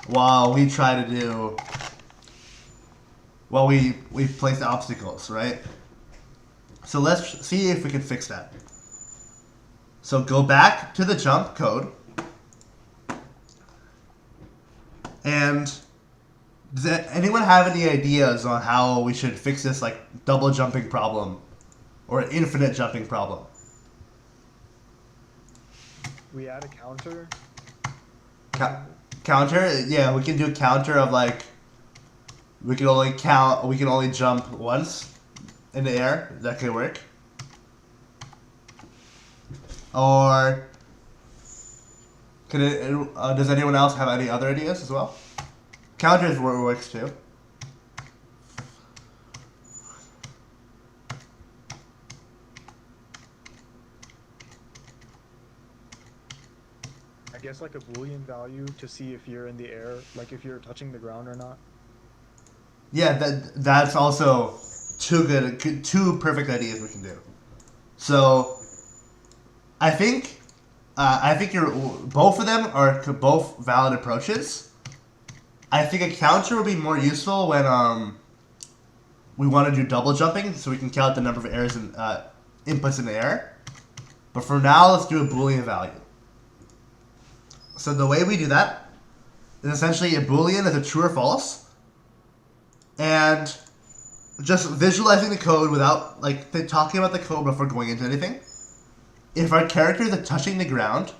while we try to do, while we place the obstacles, right? So let's see if we can fix that. So go back to the jump code, and does anyone have any ideas on how we should fix this double jumping problem or infinite jumping problem? We add a counter. Counter? Yeah, we can do a counter of we can only jump once in the air. That could work. Or does anyone else have any other ideas as well? Counters works too. I guess a Boolean value to see if you're in the air, if you're touching the ground or not. Yeah, that's also two perfect ideas we can do. So I think both of them are both valid approaches. I think a counter would be more useful we want to do double jumping so we can count the number of errors and inputs in the air. But for now, let's do a Boolean value. So the way we do that is essentially a Boolean is a true or false. And just visualizing the code without like talking about the code before going into anything. If our character is touching the ground,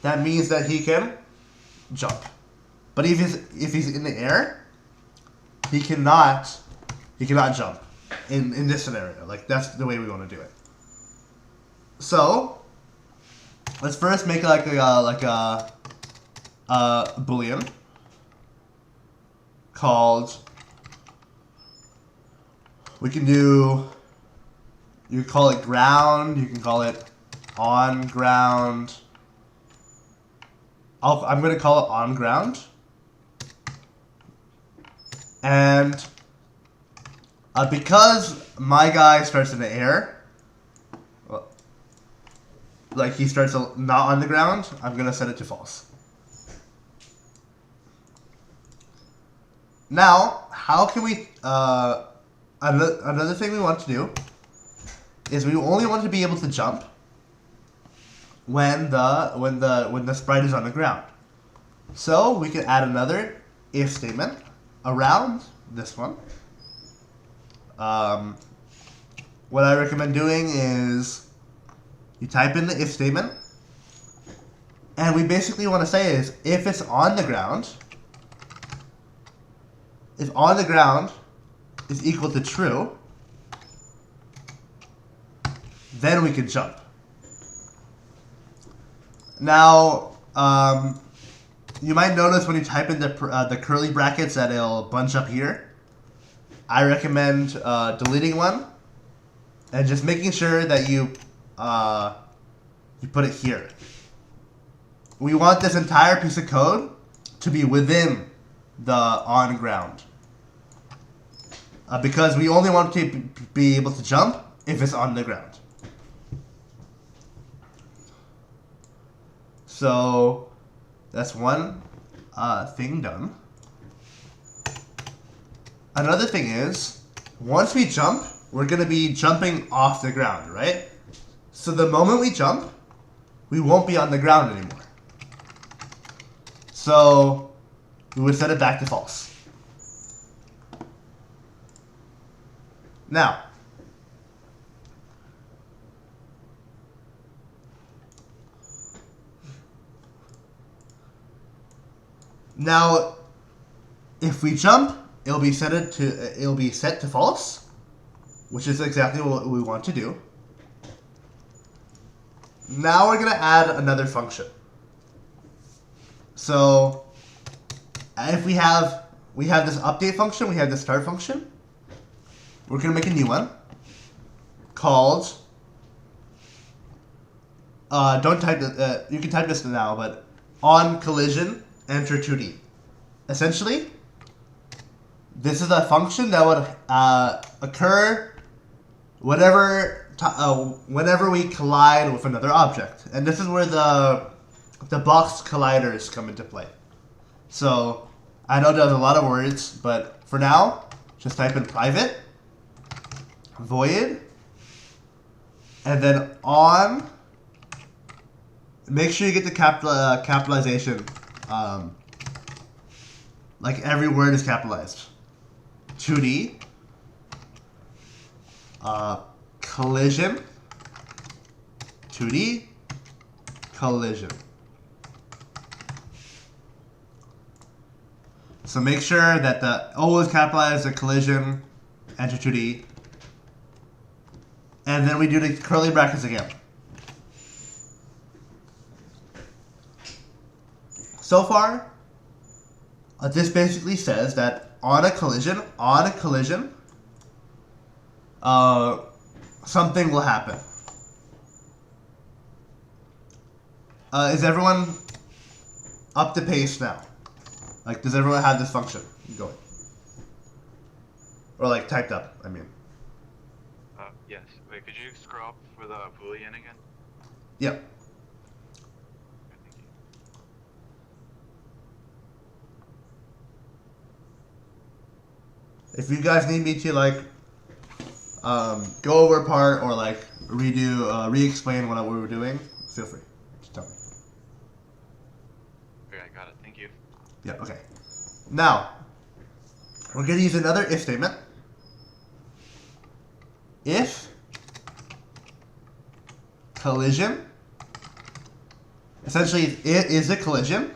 that means that he can jump. But if he's in the air, he cannot jump in this scenario. Like that's the way we want to do it. So let's first make like a Boolean called. We can do. You can call it ground. You can call it on ground. I'm gonna call it on ground. And because my guy starts in the air, like he starts not on the ground, I'm gonna set it to false. Now, how can we? Another thing we want to do is we only want to be able to jump when the sprite is on the ground. So we can add another if statement around this one. What I recommend doing is you type in the if statement, and we basically want to say is if it's on the ground, if on the ground is equal to true, then we can jump. Now, you might notice when you type in the curly brackets that it'll bunch up here. I recommend deleting one and just making sure that you put it here. We want this entire piece of code to be within the on ground. Because we only want to be able to jump if it's on the ground. So that's one thing done. Another thing is, once we jump, we're going to be jumping off the ground, right? So the moment we jump, we won't be on the ground anymore. So we would set it back to false. Now, if we jump, it'll be set to false, which is exactly what we want to do. Now we're gonna add another function. So, if we have this update function, we have this start function. We're gonna make a new one called. Don't type this. You can type this now, but on collision, enter 2D. Essentially, this is a function that would occur whenever we collide with another object, and this is where the box colliders come into play. So I know there's a lot of words, but for now, just type in private void, and then on. Make sure you get the capitalization. Like every word is capitalized. 2D. Collision. 2D. Collision. So make sure that the O is capitalized, the collision, enter 2D. And then we do the curly brackets again. So far, this basically says that on a collision, something will happen. Is everyone up to pace now? Like, does everyone have this function going? Or like typed up, I mean. Yes. Wait, could you scroll up for the Boolean again? Yep. Thank you. If you guys need me to like go over a part or like re-explain what we were doing, feel free. Just tell me. Okay, I got it. Thank you. Yeah, okay. Now, we're going to use another if statement. If collision, essentially it is a collision,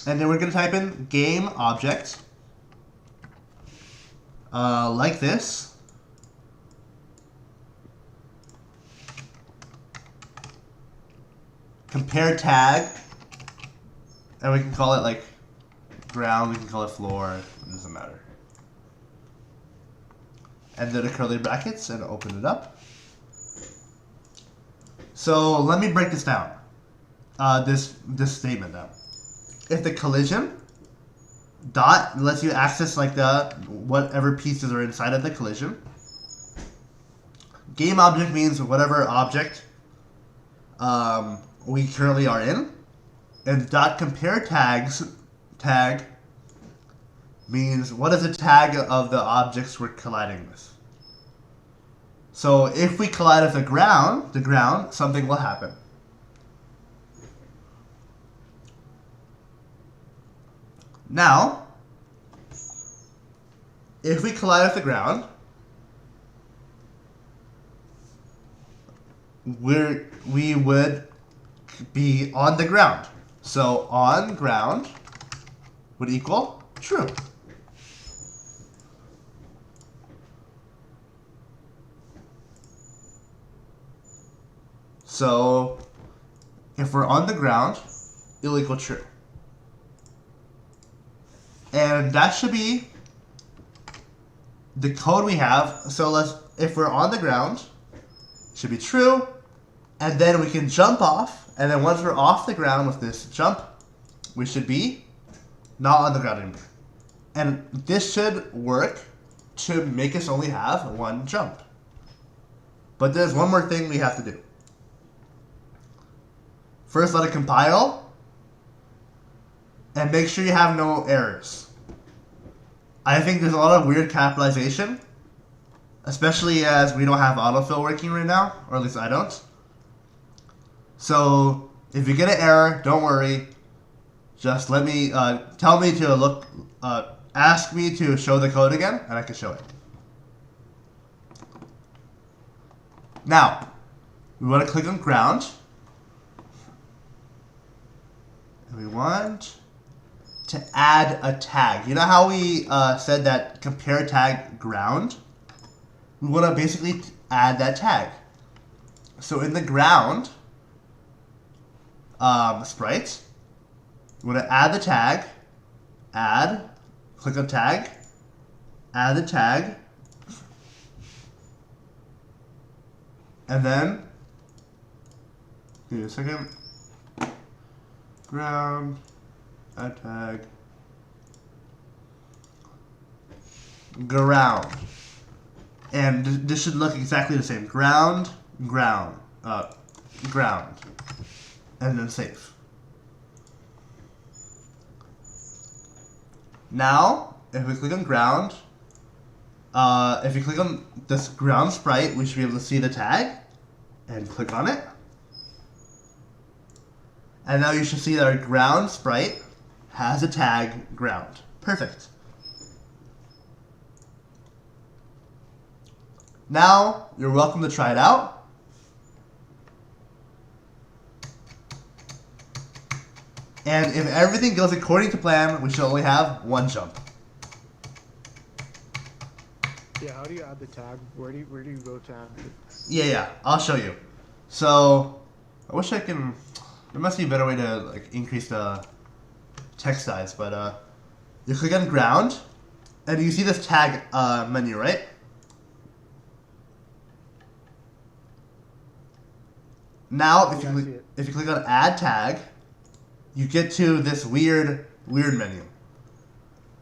and then we're going to type in game object, like this. Compare tag, and we can call it like ground, we can call it floor, it doesn't matter. And then the curly brackets and open it up. So let me break this down. This statement down. If the collision dot lets you access like the whatever pieces are inside of the collision. Game object means whatever object we currently are in, and dot compare tag means what is the tag of the objects we're colliding with. So if we collide with the ground, something will happen. Now, if we collide with the ground, we would be on the ground. So on ground would equal true. So if we're on the ground, it'll equal true. And that should be the code we have. So if we're on the ground, it should be true. And then we can jump off. And then once we're off the ground with this jump, we should be not on the ground anymore. And this should work to make us only have one jump. But there's one more thing we have to do. First, let it compile. And make sure you have no errors. I think there's a lot of weird capitalization, especially as we don't have autofill working right now, or at least I don't. So if you get an error, don't worry. Just let me tell me to look, ask me to show the code again, and I can show it. Now, we want to click on ground. And we want to add a tag. You know how we said that compare tag ground? We want to basically add that tag. So in the ground sprite, we want to add the tag, add, click on tag, add the tag, and then, give me a second, ground, add tag, ground. And this should look exactly the same. Ground, ground, ground, and then save. Now, if we click on ground, if you click on this ground sprite, we should be able to see the tag, and click on it. And now you should see that our ground sprite has a tag ground. Perfect. Now, you're welcome to try it out. And if everything goes according to plan, we should only have one jump. Yeah, how do you add the tag? Where do you go to add it? Yeah, I'll show you. So, I wish I can, there must be a better way to like increase the text size, but you click on ground, and you see this tag menu, right? Now, if you click on add tag, you get to this weird menu.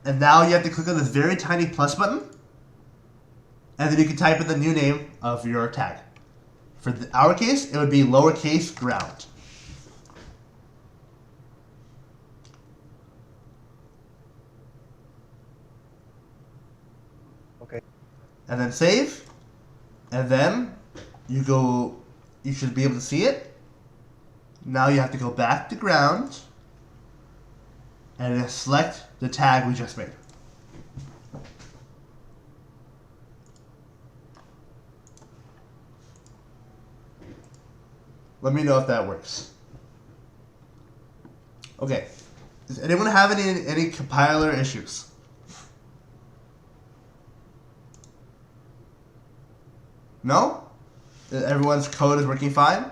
And now you have to click on this very tiny plus button, and then you can type in the new name of your tag. For our case, it would be lowercase ground. Okay. and then save, and then you go. You should be able to see it. Now you have to go back to ground and then select the tag we just made. Let me know if that works. Okay. Does anyone have any compiler issues? No? Everyone's code is working fine?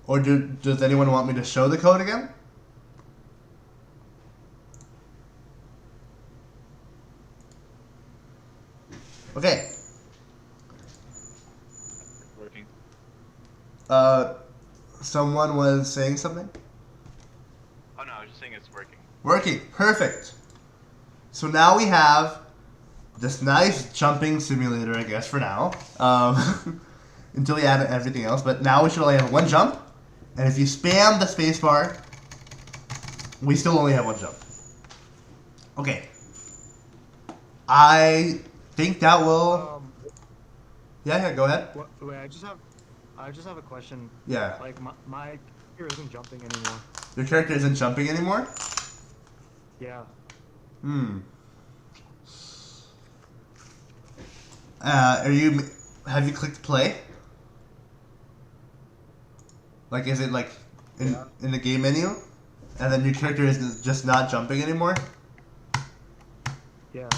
Or does anyone want me to show the code again? Okay. Working. Someone was saying something? Oh no, I was just saying it's working. Working. Perfect. So now we have this nice jumping simulator, I guess, for now. Until we add everything else. But now we should only have one jump. And if you spam the spacebar, we still only have one jump. Okay. I think that will... Yeah, go ahead. Wait, I just have a question. Yeah. Like my character isn't jumping anymore. Your character isn't jumping anymore? Yeah. Have you clicked play? Like, is it like in the game menu? And then your character is just not jumping anymore? Yeah.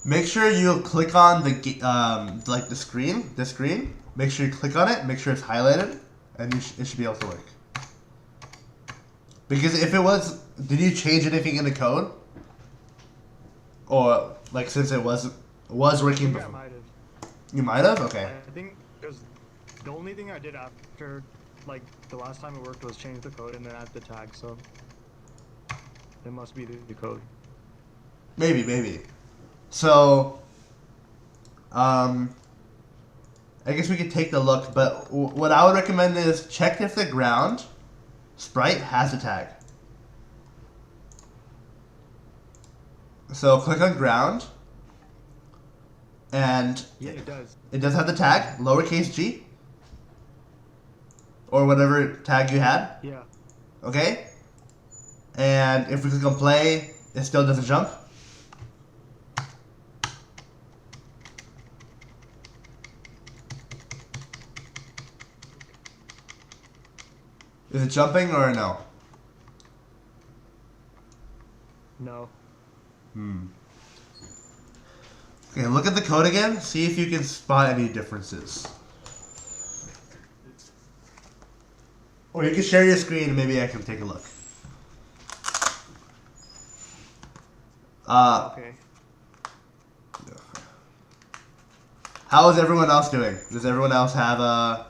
Make sure you click on like the screen. Make sure you click on it. Make sure it's highlighted, and it should be able to work. Because if it was, did you change anything in the code? Or like since it was working Yeah, I before? might have. You might have. Okay. I think because the only thing I did after, like, the last time it worked was change the code and then add the tag, so it must be the code. Maybe. So, I guess we could take the look, but what I would recommend is check if the ground sprite has a tag. So click on ground, and Yeah, it does. it does have the tag, lowercase g, or whatever tag you had, Yeah. okay? And if we click on play, it still doesn't jump. Is it jumping or no? No. Okay, look at the code again. See if you can spot any differences. Or you can share your screen and maybe I can take a look. Okay. How is everyone else doing? Does everyone else have a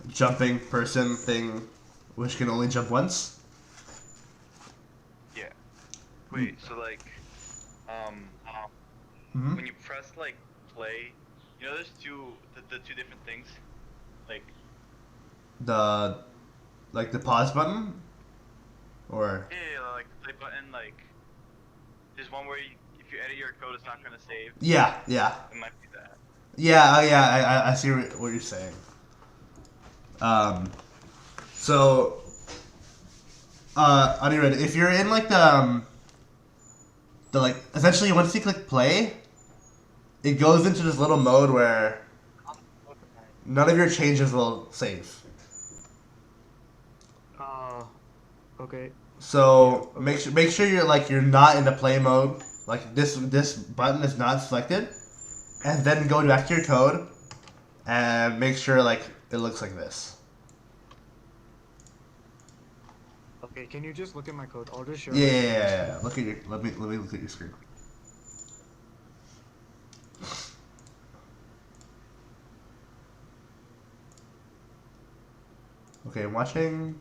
jumping person thing which can only jump once? Yeah. Wait, so like, Mm-hmm. when you press like play, you know, there's the two different things, like The pause button? Or... yeah, like the play button, like there's one where if you edit your code, it's not gonna save. Yeah. It might be that. Yeah, I see what you're saying. So, Anirudh, if you're in like the like, essentially once you click play, it goes into this little mode where none of your changes will save. Okay. So make sure you're not in the play mode. Like this button is not selected, and then go back to your code, and make sure like it looks like this. Okay, can you just look at my code? I'll just show Yeah. Look at let me look at your screen. Okay, I'm watching.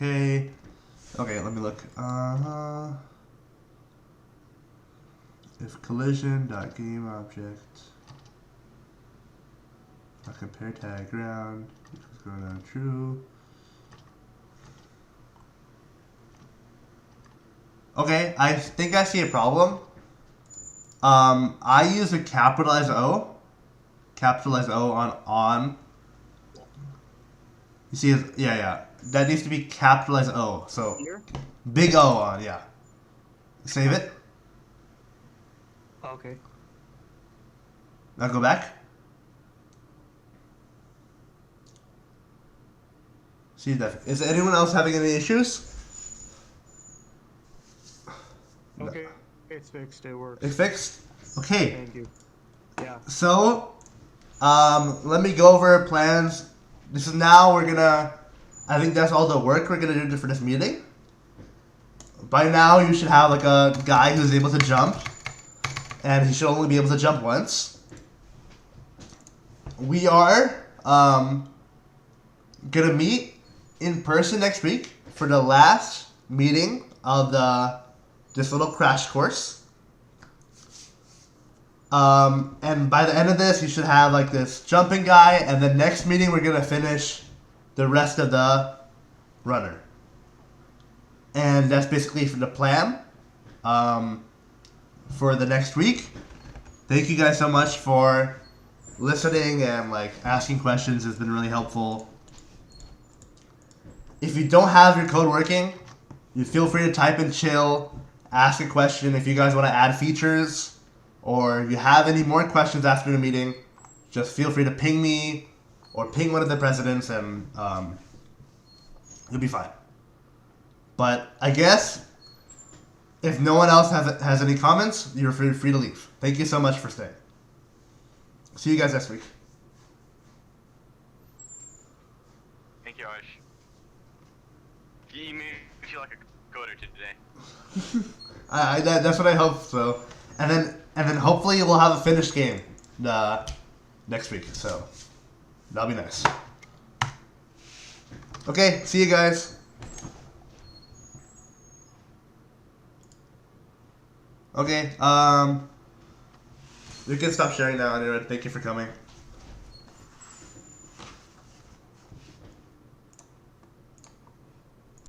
Okay, let me look. If collision.gameObject compare tag ground equals ground true. Okay, I think I see a problem. I use a capitalized O. Capitalized O on. You see, yeah. That needs to be capitalized O. So Here? big O on, yeah. Save it. Okay. Now go back. See that. Is anyone else having any issues? Okay. It's fixed. It works. It's fixed? Okay. Thank you. Yeah. So, let me go over plans. This is now we're gonna. I think that's all the work we're gonna do for this meeting. By now, you should have like a guy who's able to jump, and he should only be able to jump once. We are gonna meet in person next week for the last meeting of this little crash course. And by the end of this, you should have like this jumping guy, and the next meeting we're gonna finish the rest of the runner. And that's basically for the plan for the next week. Thank you guys so much for listening and like asking questions. It's been really helpful. If you don't have your code working, you feel free to type in chill, ask a question. If you guys want to add features, or if you have any more questions after the meeting, just feel free to ping me or ping one of the presidents, and you'll be fine. But I guess if no one else has any comments, you're free to leave. Thank you so much for staying. See you guys next week. Thank you, Arsh. You made me feel like a coder today. That's what I hope so. And then hopefully we'll have a finished game next week. So that'll be nice. Okay, see you guys. Okay, you can stop sharing now anyway. Thank you for coming.